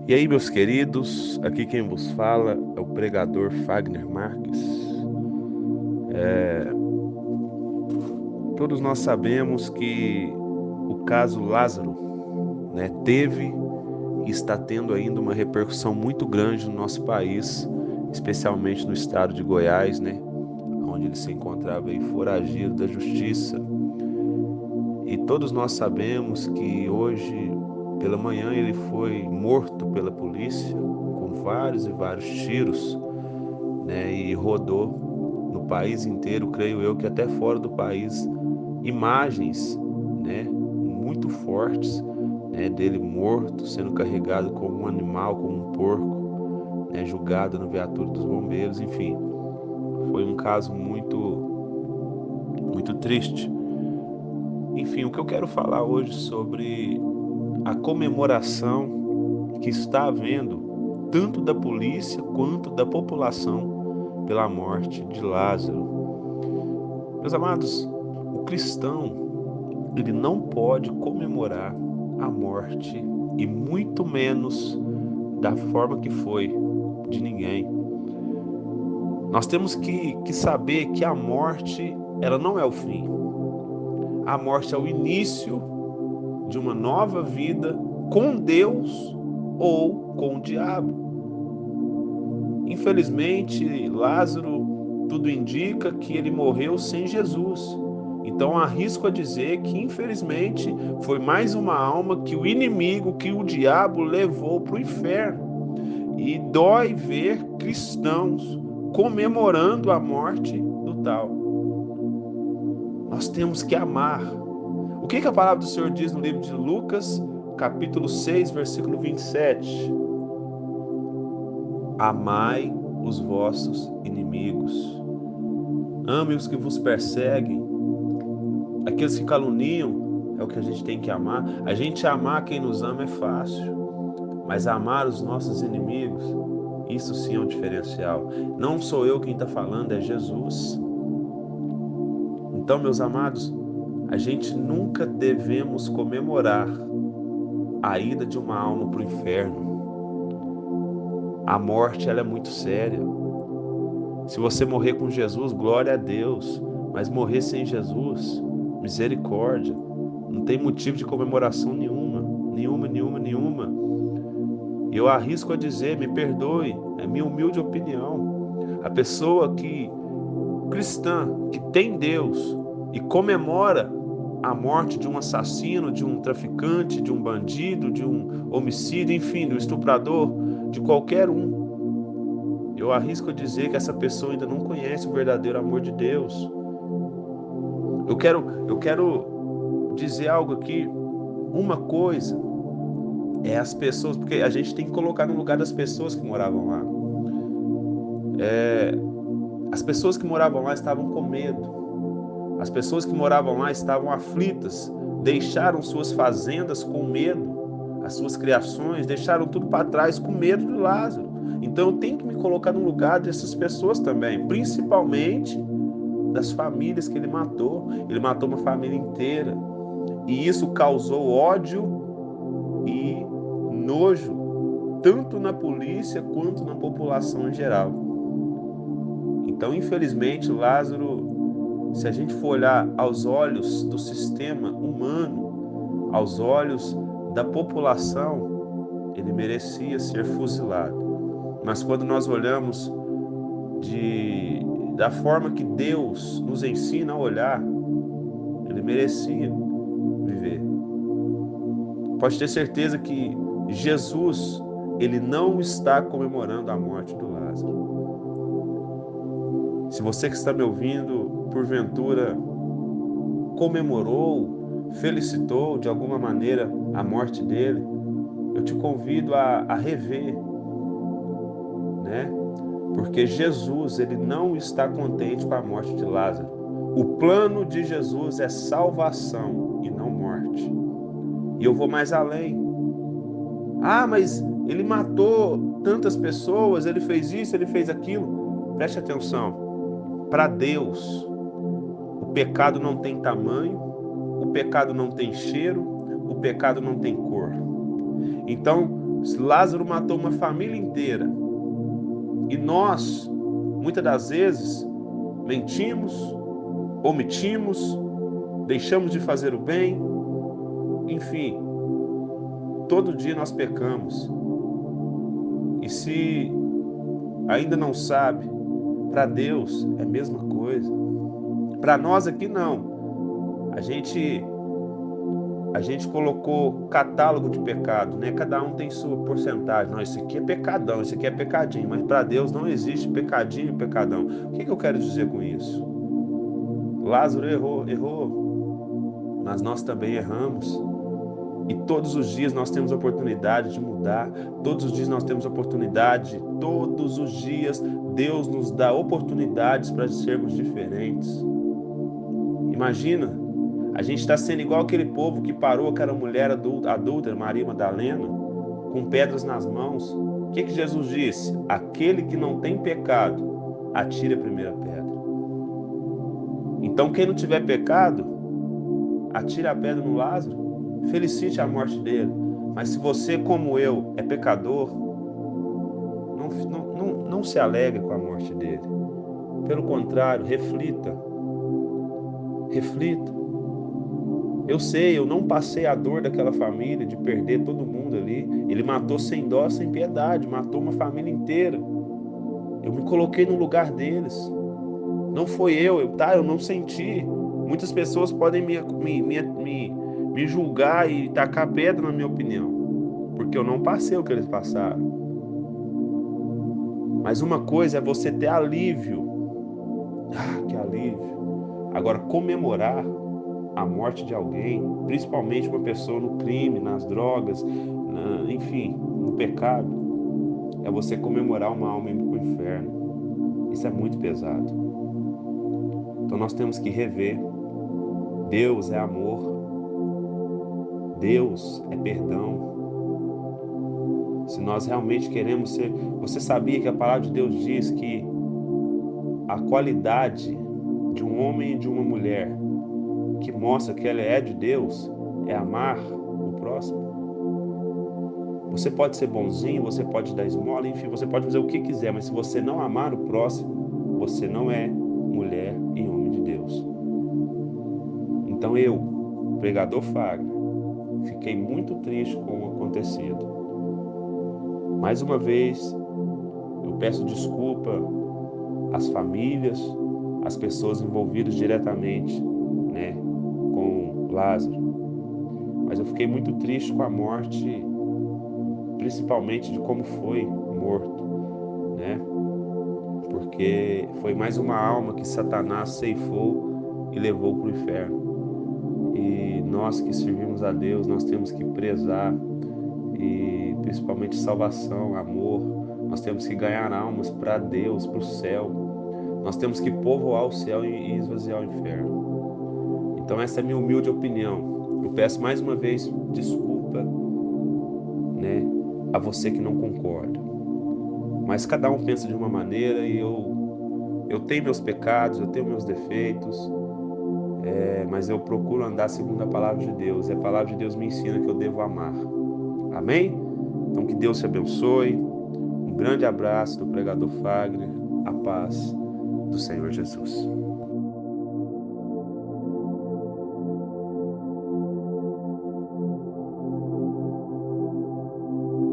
E aí, meus queridos, aqui quem vos fala é o pregador Fagner Marques. Todos nós sabemos que o caso Lázaro, teve e está tendo ainda uma repercussão muito grande no nosso país, especialmente no estado de Goiás, onde ele se encontrava aí foragido da justiça. E todos nós sabemos que hoje, pela manhã, ele foi morto pela polícia com vários e vários tiros, e rodou no país inteiro, creio eu que até fora do país, imagens, muito fortes, dele morto, sendo carregado como um animal, como um porco, julgado na viatura dos bombeiros, enfim, foi um caso muito triste. Enfim, o que eu quero falar hoje sobre a comemoração que está havendo, tanto da polícia quanto da população, pela morte de Lázaro. Meus amados, o cristão, ele não pode comemorar a morte e muito menos da forma que foi de ninguém. Nós temos que saber que a morte, ela não é o fim. A morte é o início de uma nova vida com Deus ou com o diabo. Infelizmente, Lázaro, tudo indica que ele morreu sem Jesus. Então, arrisco a dizer que, infelizmente, foi mais uma alma que o inimigo, que o diabo levou para o inferno. E dói ver cristãos comemorando a morte do tal. Nós temos que amar. O que a palavra do Senhor diz no livro de Lucas, capítulo 6, versículo 27? Amai os vossos inimigos. Ame os que vos perseguem. Aqueles que caluniam é o que a gente tem que amar. A gente amar quem nos ama é fácil, mas amar os nossos inimigos, isso sim é um diferencial. Não sou eu quem está falando, é Jesus. Então, meus amados, a gente nunca devemos comemorar a ida de uma alma para o inferno. A morte, ela é muito séria. Se você morrer com Jesus, glória a Deus. Mas morrer sem Jesus, misericórdia. Não tem motivo de comemoração nenhuma. Nenhuma, nenhuma, nenhuma. E eu arrisco a dizer, me perdoe, é minha humilde opinião. A pessoa cristã, que tem Deus e comemora a morte de um assassino, de um traficante, de um bandido, de um homicídio, enfim, de um estuprador, de qualquer um, eu arrisco a dizer que essa pessoa ainda não conhece o verdadeiro amor de Deus. Eu quero dizer algo aqui. Uma coisa é as pessoas, porque a gente tem que colocar no lugar das pessoas que moravam lá. As pessoas que moravam lá estavam com medo. As pessoas que moravam lá estavam aflitas, deixaram suas fazendas com medo, as suas criações, deixaram tudo para trás com medo de Lázaro. Então eu tenho que me colocar no lugar dessas pessoas também, principalmente das famílias que ele matou. Ele matou uma família inteira. E isso causou ódio e nojo, tanto na polícia quanto na população em geral. Então, infelizmente, Lázaro, se a gente for olhar aos olhos do sistema humano, aos olhos da população, ele merecia ser fuzilado. Mas quando nós olhamos da forma que Deus nos ensina a olhar, ele merecia viver. Pode ter certeza que Jesus, ele não está comemorando a morte do Lázaro. Se você que está me ouvindo, porventura, comemorou, felicitou de alguma maneira a morte dele, eu te convido a rever, Porque Jesus, ele não está contente com a morte de Lázaro. O plano de Jesus é salvação e não morte. E eu vou mais além. Ah, mas ele matou tantas pessoas, ele fez isso, ele fez aquilo. Preste atenção. Para Deus, o pecado não tem tamanho, o pecado não tem cheiro, o pecado não tem cor. Então, Se Lázaro matou uma família inteira e nós, muitas das vezes, mentimos, omitimos, deixamos de fazer o bem, enfim, todo dia nós pecamos. E se ainda não sabe, para Deus é a mesma coisa. Para nós aqui não. A gente colocou catálogo de pecado, né? Cada um tem sua porcentagem. Não, isso aqui é pecadão, isso aqui é pecadinho. Mas para Deus não existe pecadinho e pecadão. O que eu quero dizer com isso? Lázaro errou, mas nós também erramos. E todos os dias nós temos oportunidade de mudar. Todos os dias nós temos oportunidade. Todos os dias Deus nos dá oportunidades para sermos diferentes. Imagina, a gente está sendo igual aquele povo que parou aquela mulher adúltera, Maria Madalena, com pedras nas mãos. O que Jesus disse? Aquele que não tem pecado, atire a primeira pedra. Então quem não tiver pecado, atire a pedra no Lázaro, felicite a morte dele. Mas se você, como eu, é pecador, não se alegre com a morte dele. Pelo contrário, reflita. Reflita. Eu sei, eu não passei a dor daquela família de perder todo mundo ali. Ele matou sem dó, sem piedade, matou uma família inteira. Eu me coloquei no lugar deles. Não foi eu não senti. Muitas pessoas podem me julgar e tacar pedra na minha opinião, porque eu não passei o que eles passaram. Mas uma coisa é você ter alívio. Ah, que alívio. Agora, comemorar a morte de alguém, principalmente uma pessoa no crime, nas drogas, enfim, no pecado, é você comemorar uma alma indo para o inferno. Isso é muito pesado. Então nós temos que rever. Deus é amor. Deus é perdão. Se nós realmente queremos ser... Você sabia que a palavra de Deus diz que a qualidade de um homem e de uma mulher que mostra que ela é de Deus é amar o próximo? Você pode ser bonzinho, você pode dar esmola, enfim, você pode fazer o que quiser, mas se você não amar o próximo, você não é mulher e homem de Deus. Então eu, pregador Fagner, fiquei muito triste com o acontecido. Mais uma vez, eu peço desculpa às famílias, às pessoas envolvidas diretamente, né, com Lázaro. Mas eu fiquei muito triste com a morte, principalmente de como foi morto, né? Porque foi mais uma alma que Satanás ceifou e levou para o inferno. E nós que servimos a Deus, nós temos que prezar, e principalmente salvação, amor. Nós temos que ganhar almas para Deus, para o céu. Nós temos que povoar o céu e esvaziar o inferno. Então essa é a minha humilde opinião. Eu peço mais uma vez desculpa, né, a você que não concorda. Mas cada um pensa de uma maneira e eu tenho meus pecados, eu tenho meus defeitos, mas eu procuro andar segundo a palavra de Deus. E a palavra de Deus me ensina que eu devo amar. Amém? Então que Deus te abençoe. Um grande abraço do pregador Fagner. A paz do Senhor Jesus.